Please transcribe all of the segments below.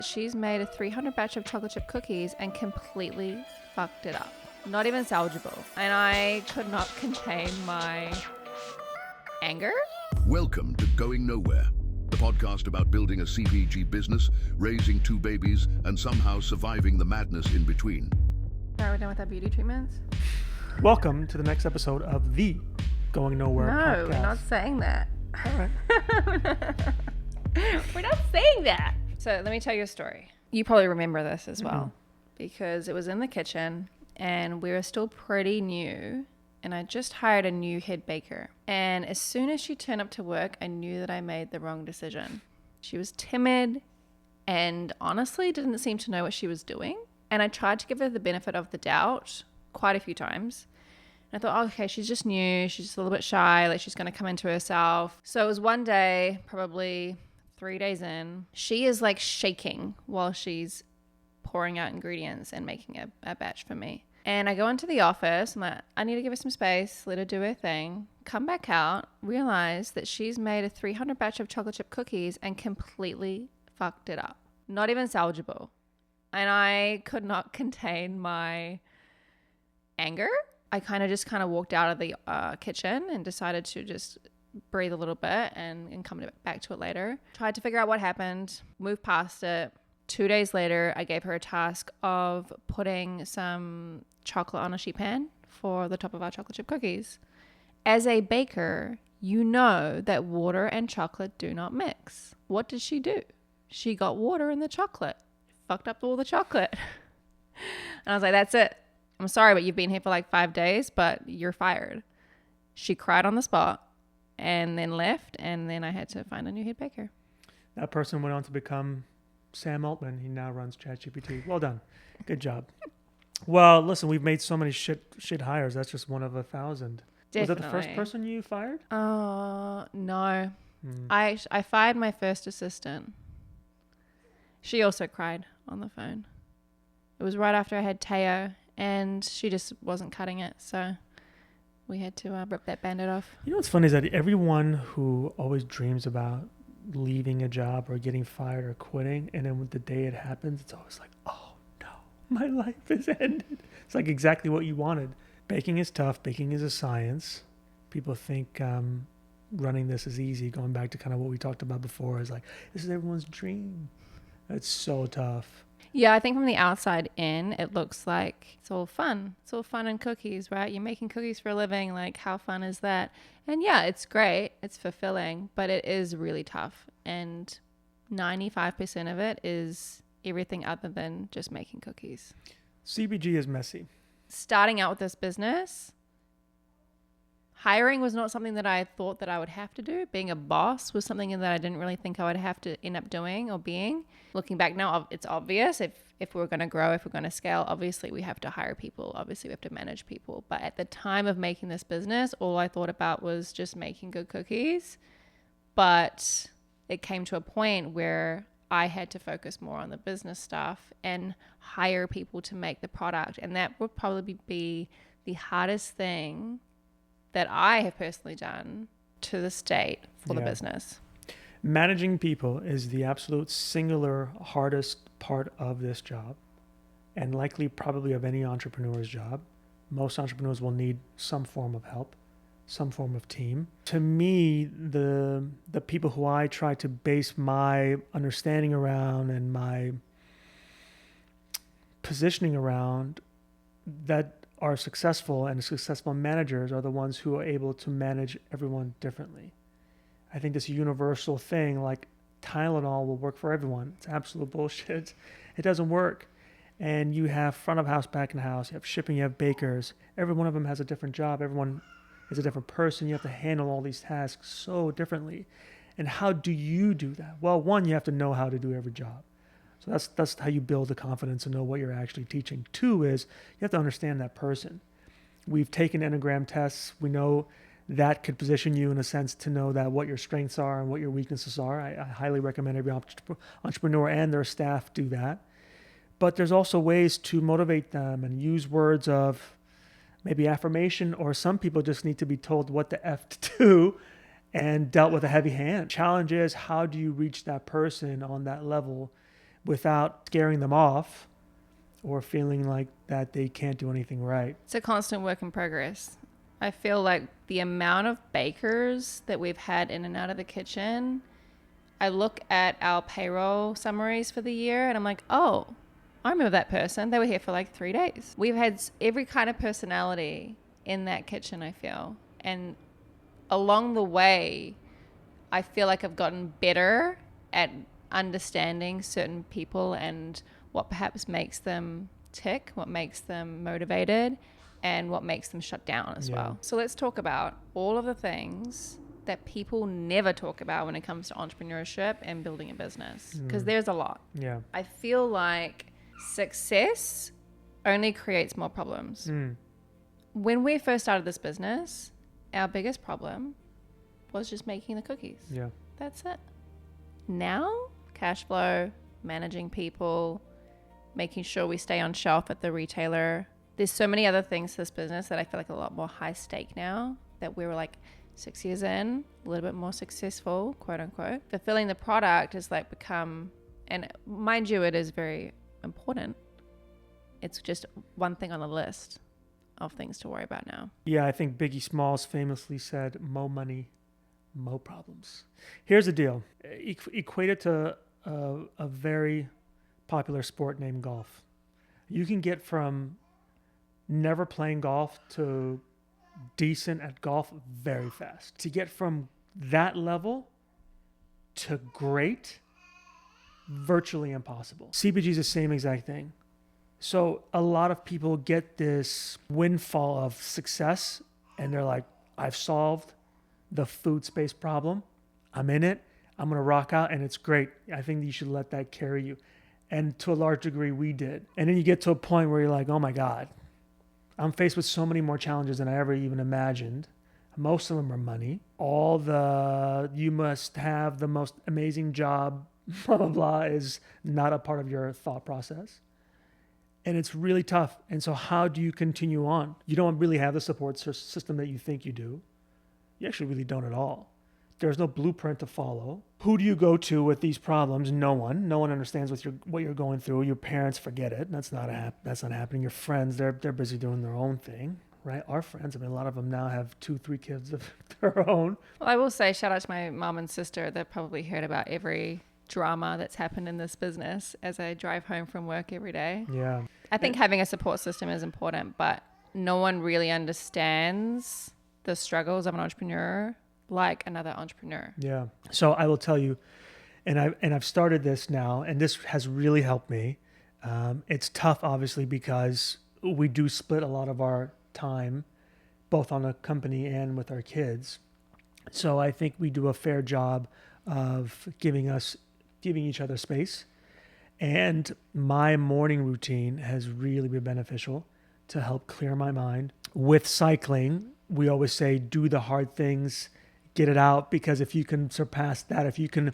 She's made a 300 batch of chocolate chip cookies and completely fucked it up. Not even salvageable. And I could not contain my anger. Welcome to Going Nowhere, the podcast about building a CPG business, raising 2 babies, and somehow surviving the madness in between. Are we done with our beauty treatments? Welcome to the next episode of the Going Nowhere podcast. No, we're not saying that. All right. We're not saying that. So let me tell you a story. You probably remember this as well, because it was in the kitchen and we were still pretty new, and I just hired a new head baker. And as soon as she turned up to work, I knew that I made the wrong decision. She was timid and honestly didn't seem to know what she was doing. And I tried to give her the benefit of the doubt quite a few times. And I thought, oh, okay, she's just new. She's just a little bit shy. Like, she's going to come into herself. So it was one day, probably 3 days in, she is like shaking while she's pouring out ingredients and making a batch for me. And I go into the office. I'm like, I need to give her some space, let her do her thing. Come back out, realize that she's made a 300 batch of chocolate chip cookies and completely fucked it up. Not even salvageable. And I could not contain my anger. I kind of walked out of the kitchen and decided to just breathe a little bit and come back to it later. Tried to figure out what happened, moved past it. 2 days later, I gave her a task of putting some chocolate on a sheet pan for the top of our chocolate chip cookies. As a baker, you know that water and chocolate do not mix. What did she do? She got water in the chocolate, fucked up all the chocolate. And I was like, that's it. I'm sorry, but you've been here for like 5 days, but you're fired. She cried on the spot and then left, and then I had to find a new head baker. That person went on to become Sam Altman. He now runs ChatGPT. Well done. Good job. Well, listen, we've made so many shit hires. That's just one of 1,000. Definitely. Was that the first person you fired? No. I fired my first assistant. She also cried on the phone. It was right after I had Teo, and she just wasn't cutting it. So we had to rip that Band-Aid off. You know what's funny is that everyone who always dreams about leaving a job or getting fired or quitting, and then the day it happens, it's always like, oh no, my life has ended. It's like exactly what you wanted. Baking is tough. Baking is a science. People think running this is easy. Going back to kind of what we talked about before, is like, this is everyone's dream. It's so tough. Yeah, I think from the outside in, it looks like it's all fun. It's all fun and cookies, right? You're making cookies for a living. Like, how fun is that? And yeah, it's great. It's fulfilling, but it is really tough. And 95% of it is everything other than just making cookies. CPG is messy. Starting out with this business, hiring was not something that I thought that I would have to do. Being a boss was something that I didn't really think I would have to end up doing or being. Looking back now, it's obvious. If we're going to grow, if we're going to scale, obviously we have to hire people. Obviously we have to manage people. But at the time of making this business, all I thought about was just making good cookies. But it came to a point where I had to focus more on the business stuff and hire people to make the product. And that would probably be the hardest thing that I have personally done to this date for the business. Managing people is the absolute singular hardest part of this job, and likely probably of any entrepreneur's job. Most entrepreneurs will need some form of help, some form of team. To me, the people who I try to base my understanding around and my positioning around that are successful and successful managers are the ones who are able to manage everyone differently. I think this universal thing like Tylenol will work for everyone. It's absolute bullshit. It doesn't work. And you have front of house, back of house, you have shipping, you have bakers. Every one of them has a different job. Everyone is a different person. You have to handle all these tasks so differently. And how do you do that? Well, one, you have to know how to do every job. So that's how you build the confidence and know what you're actually teaching. Two is you have to understand that person. We've taken Enneagram tests. We know that could position you in a sense to know that what your strengths are and what your weaknesses are. I highly recommend every entrepreneur and their staff do that. But there's also ways to motivate them and use words of maybe affirmation, or some people just need to be told what the F to do and dealt with a heavy hand. Challenge is, how do you reach that person on that level without scaring them off or feeling like that they can't do anything right. It's a constant work in progress. I feel like the amount of bakers that we've had in and out of the kitchen, I look at our payroll summaries for the year and I'm like, oh, I remember that person. They were here for like 3 days. We've had every kind of personality in that kitchen, I feel. And along the way, I feel like I've gotten better at understanding certain people and what perhaps makes them tick, what makes them motivated, and what makes them shut down as well. So let's talk about all of the things that people never talk about when it comes to entrepreneurship and building a business, because there's a lot. Yeah. I feel like success only creates more problems. When we first started this business, our biggest problem was just making the cookies. Yeah. That's it. Now, cash flow, managing people, making sure we stay on shelf at the retailer. There's so many other things to this business that I feel like a lot more high stake now, that we were like 6 years in, a little bit more successful, quote unquote. Fulfilling the product has like become, and mind you, it is very important. It's just one thing on the list of things to worry about now. Yeah, I think Biggie Smalls famously said, "Mo money, mo problems." Here's the deal. Equate it to a very popular sport named golf. You can get from never playing golf to decent at golf very fast. To get from that level to great, virtually impossible. CPG is the same exact thing. So a lot of people get this windfall of success and they're like, I've solved the food space problem. I'm in it. I'm going to rock out and it's great. I think you should let that carry you. And to a large degree, we did. And then you get to a point where you're like, oh my God, I'm faced with so many more challenges than I ever even imagined. Most of them are money. All the, you must have the most amazing job, blah, blah, blah, is not a part of your thought process. And it's really tough. And so how do you continue on? You don't really have the support system that you think you do. You actually really don't at all. There's no blueprint to follow. Who do you go to with these problems? No one. No one understands what you're going through. Your parents, forget it. That's not happening. Your friends, they're busy doing their own thing, right? Our friends, I mean, a lot of them now have 2-3 kids of their own. Well, I will say shout out to my mom and sister. They've probably heard about every drama that's happened in this business as I drive home from work every day. Yeah. I think having a support system is important, but no one really understands the struggles of an entrepreneur like another entrepreneur. Yeah. So I will tell you, and I've started this now, and this has really helped me. It's tough, obviously, because we do split a lot of our time, both on the company and with our kids. So I think we do a fair job of giving each other space. And my morning routine has really been beneficial to help clear my mind. With cycling, we always say, do the hard things, get it out, because if you can surpass that, if you can,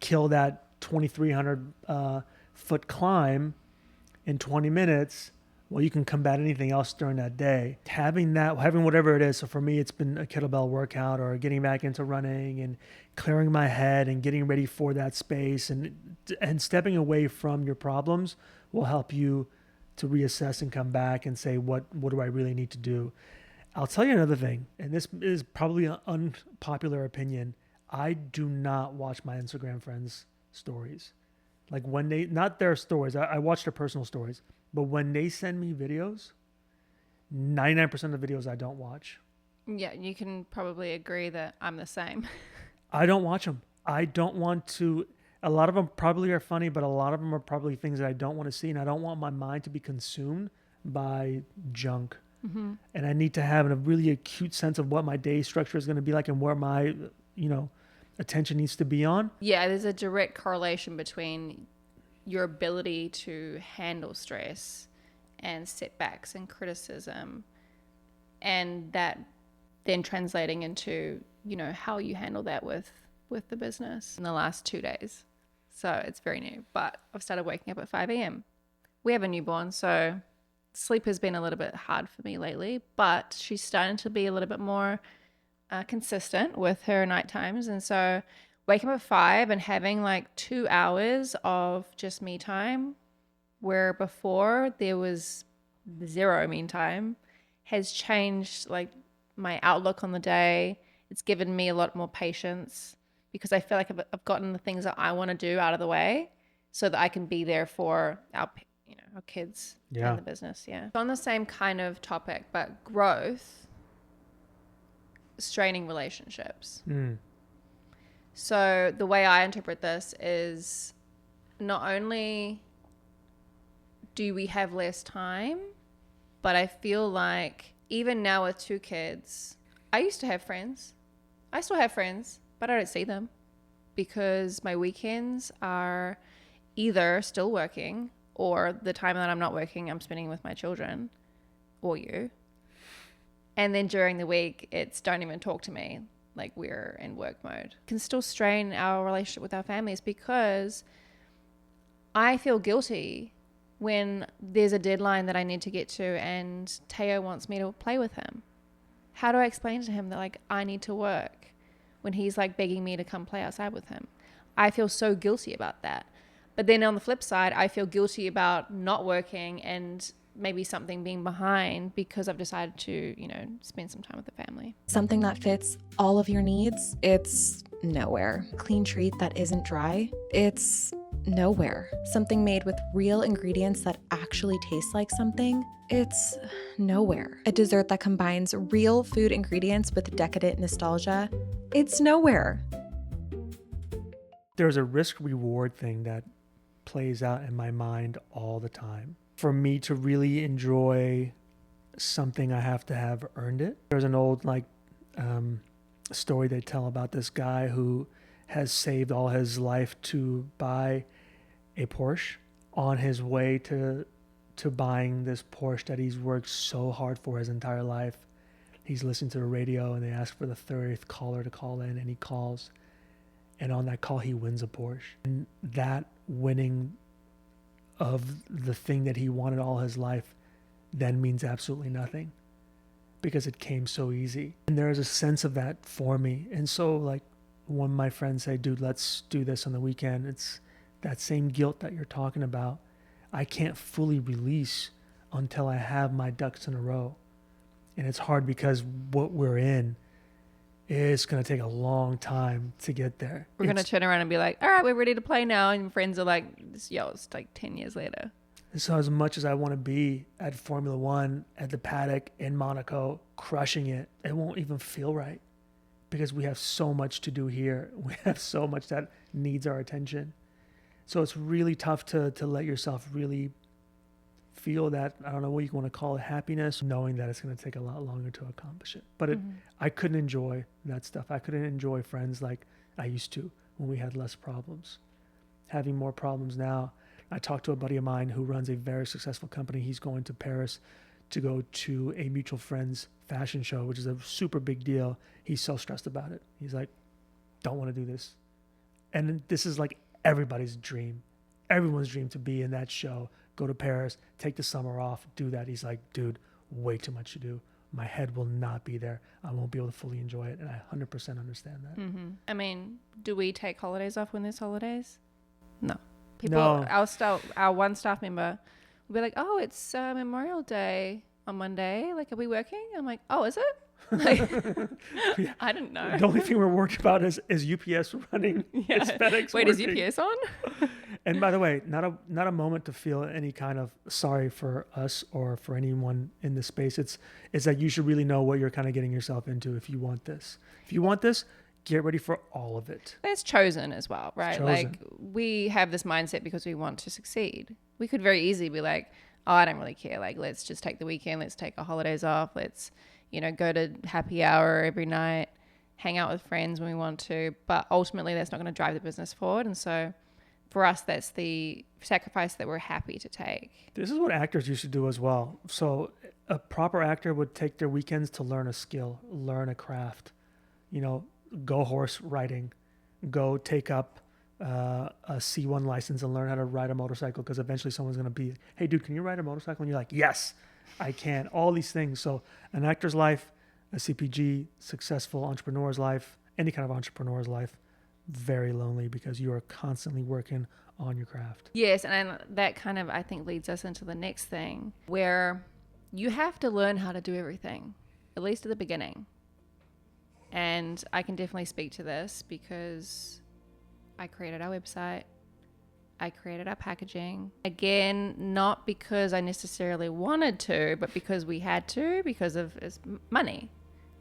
kill that 2,300 foot climb in 20 minutes, well, you can combat anything else during that day. Having whatever it is. So for me, it's been a kettlebell workout or getting back into running and clearing my head and getting ready for that space and stepping away from your problems will help you to reassess and come back and say, what do I really need to do? I'll tell you another thing, and this is probably an unpopular opinion. I do not watch my Instagram friends' stories. Like when not their stories, I watch their personal stories, but when they send me videos, 99% of the videos I don't watch. Yeah, you can probably agree that I'm the same. I don't watch them. I don't want to. A lot of them probably are funny, but a lot of them are probably things that I don't want to see, and I don't want my mind to be consumed by junk. Mm-hmm. And I need to have a really acute sense of what my day structure is going to be like and where my, attention needs to be on. Yeah, there's a direct correlation between your ability to handle stress and setbacks and criticism, and that then translating into, how you handle that with the business in the last 2 days. So it's very new, but I've started waking up at 5 a.m. We have a newborn, so sleep has been a little bit hard for me lately, but she's starting to be a little bit more consistent with her night times. And so waking up at 5 and having like 2 hours of just me time, where before there was 0 me time, has changed like my outlook on the day. It's given me a lot more patience because I feel like I've gotten the things that I want to do out of the way so that I can be there for our kids and the business. Yeah. On the same kind of topic, but growth, straining relationships. So the way I interpret this is not only do we have less time, but I feel like even now with 2 kids, I used to have friends. I still have friends, but I don't see them because my weekends are either still working or the time that I'm not working, I'm spending with my children or you. And then during the week, it's don't even talk to me. Like we're in work mode. Can still strain our relationship with our families because I feel guilty when there's a deadline that I need to get to and Teo wants me to play with him. How do I explain to him that like I need to work when he's like begging me to come play outside with him? I feel so guilty about that. But then on the flip side, I feel guilty about not working and maybe something being behind because I've decided to, spend some time with the family. Something that fits all of your needs, it's nowhere. Clean treat that isn't dry, it's nowhere. Something made with real ingredients that actually taste like something, it's nowhere. A dessert that combines real food ingredients with decadent nostalgia, it's nowhere. There's a risk-reward thing that plays out in my mind all the time. For me to really enjoy something, I have to have earned it. There's an old story they tell about this guy who has saved all his life to buy a Porsche. On his way to buying this Porsche that he's worked so hard for his entire life, he's listening to the radio and they ask for the 30th caller to call in, and he calls. And on that call, he wins a Porsche. And that winning of the thing that he wanted all his life then means absolutely nothing because it came so easy. And there is a sense of that for me. And so like when my friends say, dude, let's do this on the weekend, it's that same guilt that you're talking about. I can't fully release until I have my ducks in a row. And it's hard because what we're in is going to take a long time to get there. We're going to turn around and be like, all right, we're ready to play now. And friends are like, it's like 10 years later. And so as much as I want to be at Formula One, at the paddock in Monaco, crushing it, it won't even feel right because we have so much to do here. We have so much that needs our attention. So it's really tough to let yourself really feel that, I don't know what you want to call it, happiness, knowing that it's going to take a lot longer to accomplish it. But I couldn't enjoy that stuff. I couldn't enjoy friends like I used to when we had less problems. Having more problems now. I talked to a buddy of mine who runs a very successful company. He's going to Paris to go to a mutual friend's fashion show, which is a super big deal. He's so stressed about it. He's like, don't want to do this. And this is like everybody's dream. Everyone's dream to be in that show. Go to Paris, take the summer off, do that. He's like, dude, way too much to do. My head will not be there. I won't be able to fully enjoy it. And I 100% understand that. Mm-hmm. I mean, do we take holidays off when there's holidays? No. Our one staff member will be like, oh, it's Memorial Day on Monday. Like, are we working? I'm like, oh, is it? Like, Yeah. I didn't know. The only thing we're worried about is UPS running. Yeah. Is FedEx Wait, working? is UPS on? And by the way, not a moment to feel any kind of sorry for us or for anyone in this space. It's that you should really know what you're kind of getting yourself into if you want this. If you want this, get ready for all of it. It's chosen as well, right? Like we have this mindset because we want to succeed. We could very easily be like, oh, I don't really care. Like, let's just take the weekend. Let's take our holidays off. Let's, go to happy hour every night, hang out with friends when we want to. But ultimately, that's not going to drive the business forward. And so for us, that's the sacrifice that we're happy to take. This is what actors used to do as well. So a proper actor would take their weekends to learn a skill, learn a craft, go horse riding, go take up a C1 license and learn how to ride a motorcycle, because eventually someone's going to be, hey, dude, can you ride a motorcycle? And you're like, yes, I can. All these things. So an actor's life, a CPG, successful entrepreneur's life, any kind of entrepreneur's life, very lonely because you are constantly working on your craft. Yes, and that kind of, I think, leads us into the next thing, where you have to learn how to do everything, at least at the beginning. And I can definitely speak to this because I created our website. I created our packaging. Again, not because I necessarily wanted to, but because we had to, because of money,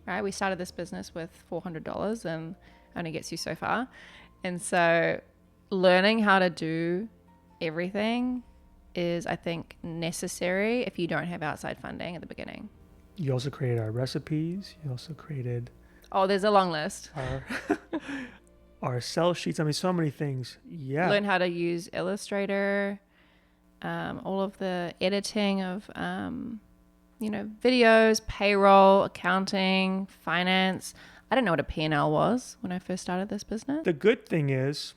right? We started this business with $400 and only gets you so far. And so learning how to do everything is, I think, necessary if you don't have outside funding at the beginning. You also created our recipes. You also created Oh, there's a long list. our sell sheets. I mean, so many things. Yeah. Learn how to use Illustrator, all of the editing of, videos, payroll, accounting, finance. I didn't know what a P&L was when I first started this business. The good thing is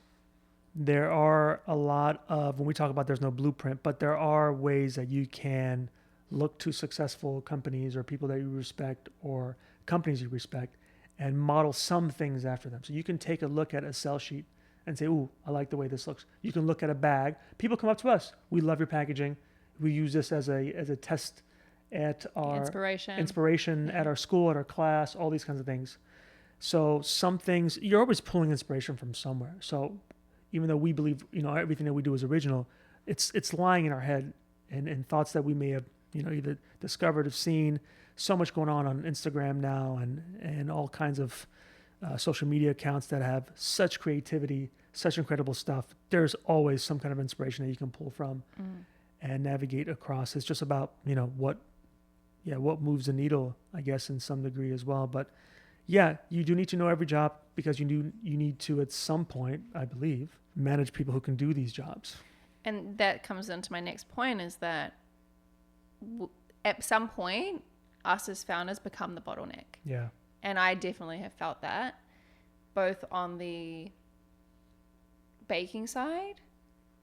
there are a lot of, when we talk about there's no blueprint, but there are ways that you can look to successful companies or people that you respect or companies you respect and model some things after them. So you can take a look at a sell sheet and say, ooh, I like the way this looks. You can look at a bag. People come up to us. We love your packaging. We use this as a test at our inspiration at our school, at our class, all these kinds of things. So some things, you're always pulling inspiration from somewhere. So even though we believe, everything that we do is original, it's lying in our head and thoughts that we may have, either discovered or seen. So much going on Instagram now and all kinds of social media accounts that have such creativity, such incredible stuff. There's always some kind of inspiration that you can pull from and navigate across. It's just about, what moves the needle, I guess, in some degree as well. But yeah, you do need to know every job because you need to, at some point, I believe, manage people who can do these jobs. And that comes into my next point is that at some point, us as founders become the bottleneck. Yeah. And I definitely have felt that, both on the baking side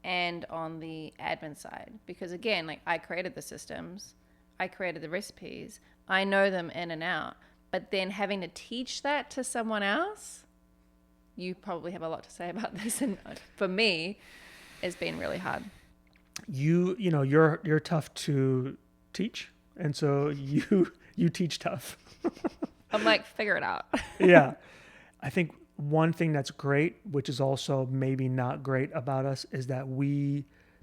and on the admin side. Because again, I created the systems, I created the recipes, I know them in and out. But then having to teach that to someone else, you probably have a lot to say about this. And for me, it's been really hard. You're tough to teach. And so you teach tough. I'm like, figure it out. Yeah. I think one thing that's great, which is also maybe not great about us, is that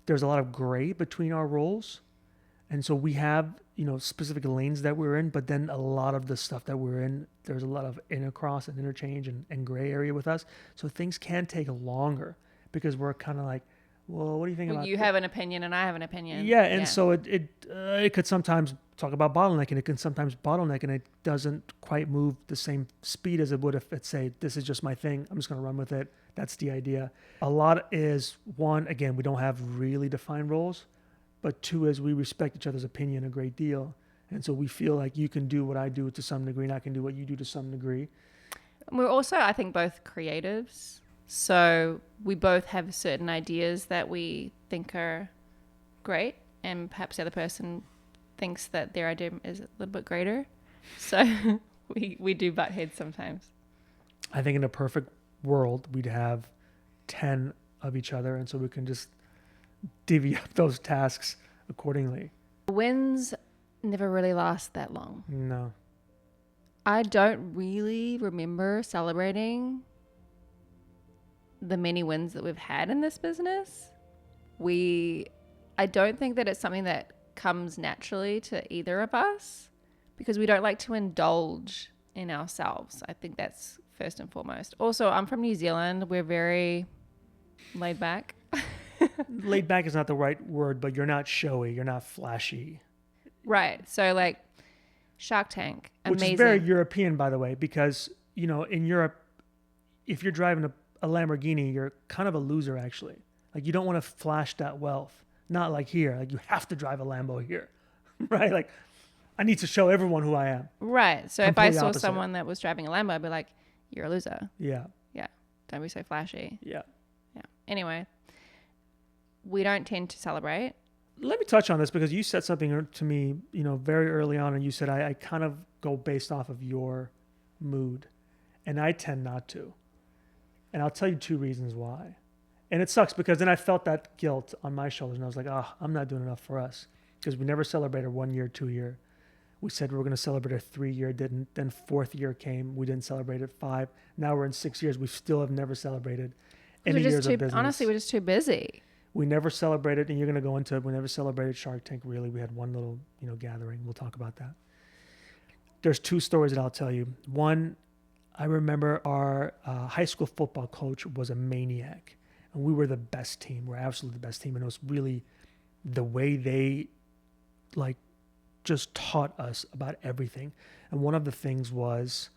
there's a lot of gray between our roles. And so we have, specific lanes that we're in, but then a lot of the stuff that we're in, there's a lot of intercross and interchange and gray area with us. So things can take longer because we're kind of like, well, what do you think about you have an opinion and I have an opinion. Yeah. And so it could sometimes talk about bottleneck and it can sometimes bottleneck and it doesn't quite move the same speed as it would if it's say, this is just my thing. I'm just going to run with it. That's the idea. A lot is one, again, we don't have really defined roles. But two is we respect each other's opinion a great deal. And so we feel like you can do what I do to some degree and I can do what you do to some degree. We're also, I think, both creatives. So we both have certain ideas that we think are great. And perhaps the other person thinks that their idea is a little bit greater. So we do butt heads sometimes. I think in a perfect world, we'd have 10 of each other. And so we can just divvy up those tasks accordingly. Wins never really last that long. No. I don't really remember celebrating the many wins that we've had in this business. I don't think that it's something that comes naturally to either of us because we don't like to indulge in ourselves. I think that's first and foremost. Also, I'm from New Zealand. We're very laid back. Laid back is not the right word, but you're not showy. You're not flashy. Right. So Shark Tank. Amazing. Which is very European, by the way, because, in Europe, if you're driving a Lamborghini, you're kind of a loser, actually. You don't want to flash that wealth. Not like here. You have to drive a Lambo here, right? I need to show everyone who I am. Right. So Completely if I saw opposite. someone that was driving a Lambo, I'd be like, you're a loser. Yeah. Yeah. Don't be so flashy. Yeah. Yeah. Anyway, we don't tend to celebrate. Let me touch on this because you said something to me, very early on, and you said I kind of go based off of your mood, and I tend not to. And I'll tell you 2 reasons why. And it sucks because then I felt that guilt on my shoulders. And I was like, I'm not doing enough for us. Because we never celebrated 1 year, 2 year. We said we were going to celebrate a 3 year, didn't. Then 4th year came. We didn't celebrate it. 5. Now we're in 6 years. We still have never celebrated any years of business. Honestly, we're just too busy. We never celebrated, and you're going to go into it. We never celebrated Shark Tank, really. We had one little, gathering. We'll talk about that. There's 2 stories that I'll tell you. One, I remember our high school football coach was a maniac, and we were the best team. We're absolutely the best team, and it was really the way they, just taught us about everything. And one of the things was,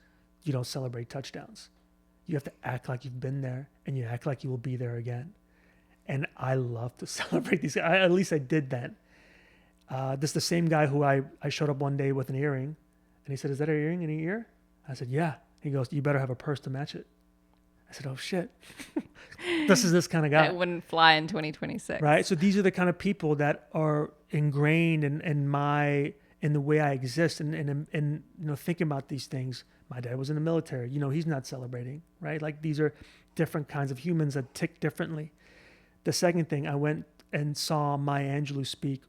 you don't celebrate touchdowns. You have to act like you've been there, and you act like you will be there again. And I love to celebrate these. At least I did then. This is the same guy who I showed up one day with an earring. And he said, "Is that an earring in your ear?" I said, "Yeah." He goes, "You better have a purse to match it." I said, "Oh, shit." This is this kind of guy. It wouldn't fly in 2026. Right? So these are the kind of people that are ingrained in the way I exist and thinking about these things. My dad was in the military. He's not celebrating, right? Like, these are different kinds of humans that tick differently. The second thing, I went and saw Maya Angelou speak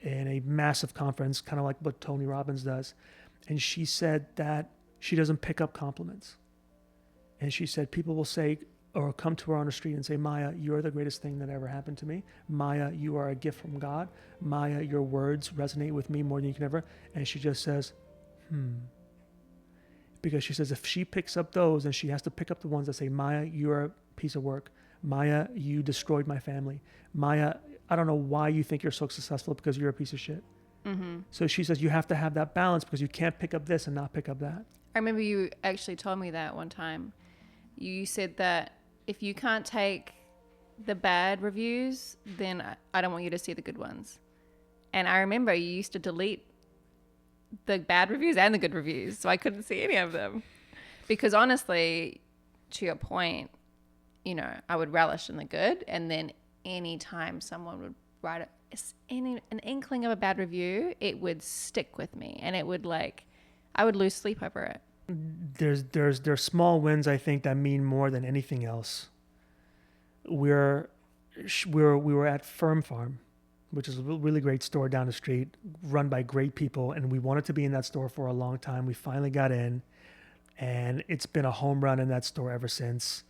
in a massive conference, kind of like what Tony Robbins does. And she said that she doesn't pick up compliments. And she said people will say or come to her on the street and say, "Maya, you're the greatest thing that ever happened to me. Maya, you are a gift from God. Maya, your words resonate with me more than you can ever." And she just says, Because she says if she picks up those, then she has to pick up the ones that say, "Maya, you're a piece of work. Maya, you destroyed my family. Maya, I don't know why you think you're so successful because you're a piece of shit." Mm-hmm. So she says you have to have that balance because you can't pick up this and not pick up that. I remember you actually told me that one time. You said that if you can't take the bad reviews, then I don't want you to see the good ones. And I remember you used to delete the bad reviews and the good reviews, so I couldn't see any of them. Because honestly, to your point, I would relish in the good, and then anytime someone would write an inkling of a bad review, it would stick with me, and it would I would lose sleep over it. There's small wins, I think, that mean more than anything else. We were at Firm Farm, which is a really great store down the street, run by great people, and we wanted to be in that store for a long time. We finally got in, and it's been a home run in that store ever since.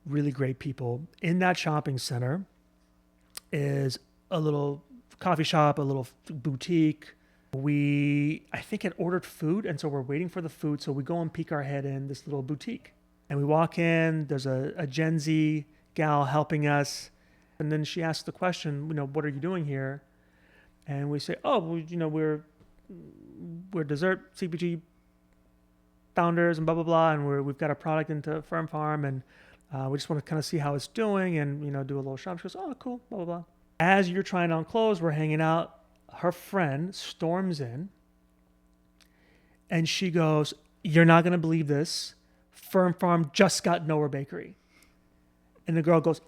Really great people. In that shopping center is a little coffee shop, a little boutique. We, I think, had ordered food, and so we're waiting for the food. So we go and peek our head in this little boutique. And we walk in, there's a Gen Z gal helping us. And then she asks the question, "What are you doing here?" And we say, "Oh, well, we're dessert CPG founders and blah, blah, blah. And we've got a product into Firm Farm, and we just want to kind of see how it's doing and, do a little shop." She goes, "Oh, cool, blah, blah, blah." As you're trying on clothes, we're hanging out. Her friend storms in, and she goes, "You're not going to believe this. Firm Farm just got Nowhere Bakery." And the girl goes,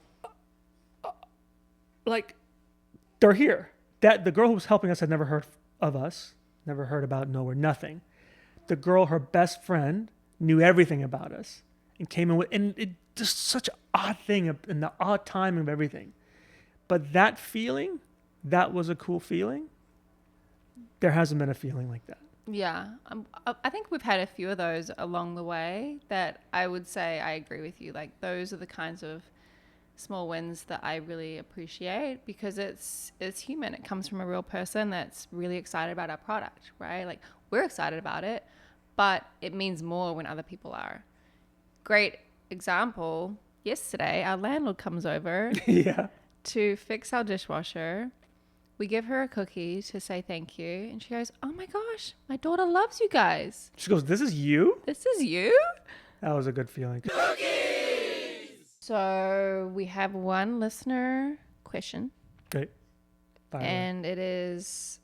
"They're here." That the girl who was helping us had never heard of us, never heard about Nowhere, nothing. The girl, her best friend, knew everything about us and came in with, and it just such an odd thing and the odd timing of everything. But that feeling, that was a cool feeling. There hasn't been a feeling like that. Yeah. I think we've had a few of those along the way that I would say I agree with you. Those are the kinds of small wins that I really appreciate because it's human. It comes from a real person that's really excited about our product, right? We're excited about it, but it means more when other people are. Great example. Yesterday, our landlord comes over to fix our dishwasher. We give her a cookie to say thank you. And she goes, "Oh my gosh, my daughter loves you guys." She goes, "This is you?" This is you? That was a good feeling. So we have one listener question. Great. And it is,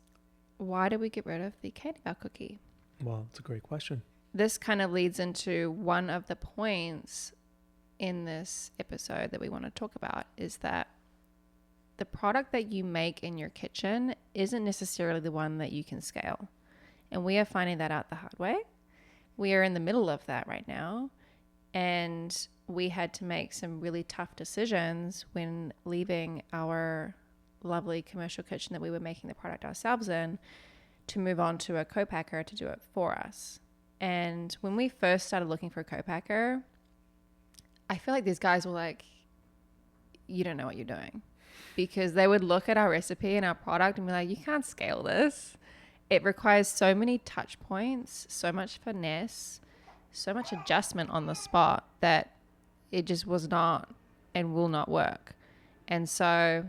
why did we get rid of the candy bar cookie? Well, it's a great question. This kind of leads into one of the points in this episode that we want to talk about is that the product that you make in your kitchen isn't necessarily the one that you can scale. And we are finding that out the hard way. We are in the middle of that right now. And we had to make some really tough decisions when leaving our lovely commercial kitchen that we were making the product ourselves in to move on to a co-packer to do it for us. And when we first started looking for a co-packer, I feel like these guys were like, you don't know what you're doing. Because they would look at our recipe and our product and be like, you can't scale this. It requires so many touch points, so much finesse, so much adjustment on the spot that it just was not and will not work. And so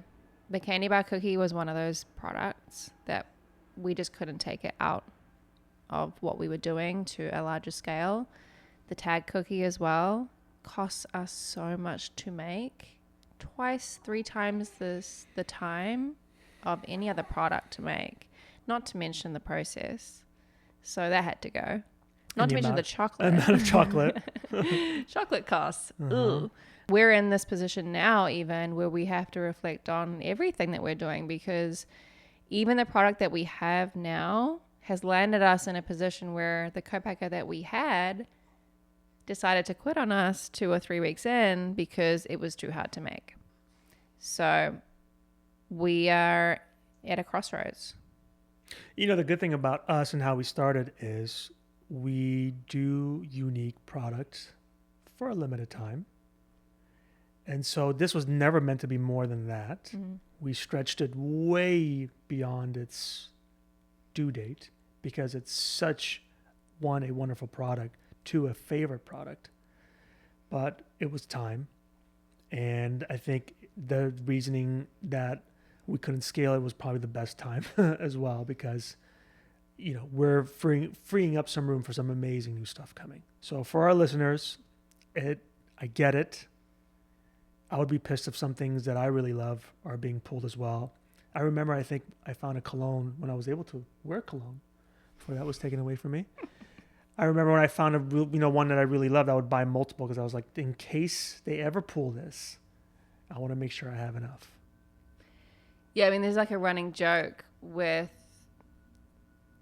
the candy bar cookie was one of those products that we just couldn't take it out of what we were doing to a larger scale. The tag cookie as well costs us so much to make, 2x, 3 times the time of any other product to make, not to mention the process. So that had to go. Not to mention the chocolate. Amount of chocolate. Chocolate costs. Ooh. We're in this position now even where we have to reflect on everything that we're doing, because even the product that we have now has landed us in a position where the co-packer that we had decided to quit on us 2 or 3 weeks in because it was too hard to make. So we are at a crossroads. You know, the good thing about us and how we started is we do unique products for a limited time. And so this was never meant to be more than that. Mm-hmm. We stretched it way beyond its due date because it's such, one, a wonderful product, 2, a favorite product. But it was time. And I think the reasoning that we couldn't scale it was probably the best time as well, because, you know, we're freeing up some room for some amazing new stuff coming. So for our listeners, I get it. I would be pissed if some things that I really love are being pulled as well. I remember, I think I found a cologne when I was able to wear cologne before that was taken away from me. I remember when I found one that I really loved, I would buy multiple because I was like, in case they ever pull this, I want to make sure I have enough. Yeah, I mean, there's like a running joke with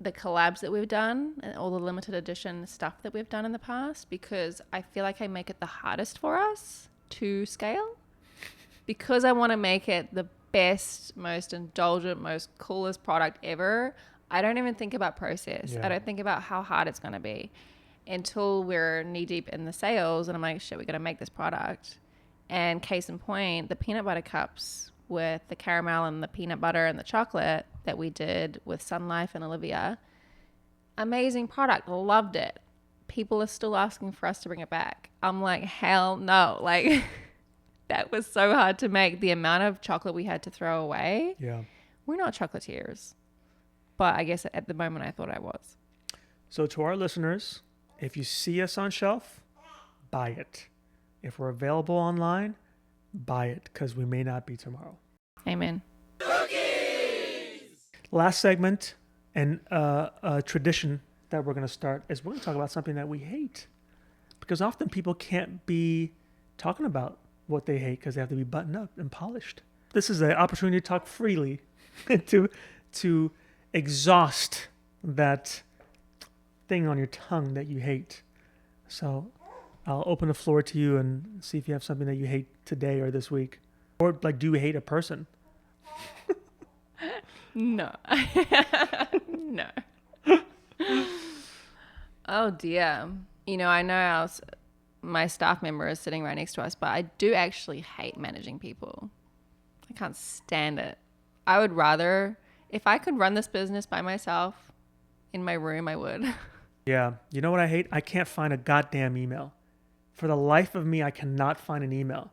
the collabs that we've done and all the limited edition stuff that we've done in the past, because I feel like I make it the hardest for us to scale, because I want to make it the best, most indulgent, most coolest product ever. I don't even think about process. Yeah. I don't think about how hard it's going to be until we're knee deep in the sales. And I'm like, shit, we got to make this product. And case in point, the peanut butter cups with the caramel and the peanut butter and the chocolate that we did with Sun Life and Olivia. Amazing product. Loved it. People are still asking for us to bring it back. I'm like, hell no. Like, that was so hard to make. The amount of chocolate we had to throw away. Yeah. We're not chocolatiers. But I guess at the moment I thought I was. So to our listeners, if you see us on shelf, buy it. If we're available online, buy it, because we may not be tomorrow. Amen. Cookies! Last segment, and a tradition that we're going to start is we're going to talk about something that we hate. Because often people can't be talking about what they hate because they have to be buttoned up and polished. This is an opportunity to talk freely to exhaust that thing on your tongue that you hate. So I'll open the floor to you and see if you have something that you hate today or this week. Or, like, do you hate a person? No. No. Oh, dear. You know, I know my staff member is sitting right next to us, but I do actually hate managing people. I can't stand it. I would rather, if I could run this business by myself in my room, I would. Yeah. You know what I hate? I can't find a goddamn email. For the life of me, I cannot find an email.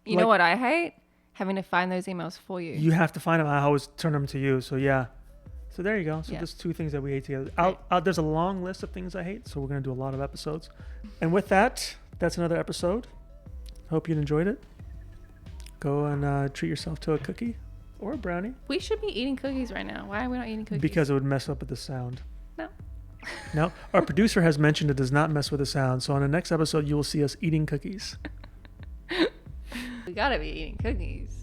You know what I hate? Having to find those emails for you. You have to find them. I always turn them to you. So, yeah. So there you go. So there's 2 things that we hate together. There's a long list of things I hate, so we're going to do a lot of episodes. And with that, that's another episode. Hope you enjoyed it. Go and treat yourself to a cookie or a brownie. We should be eating cookies right now. Why are we not eating cookies? Because it would mess up with the sound. No. No. Our producer has mentioned it does not mess with the sound. So on the next episode, you will see us eating cookies. We got to be eating cookies.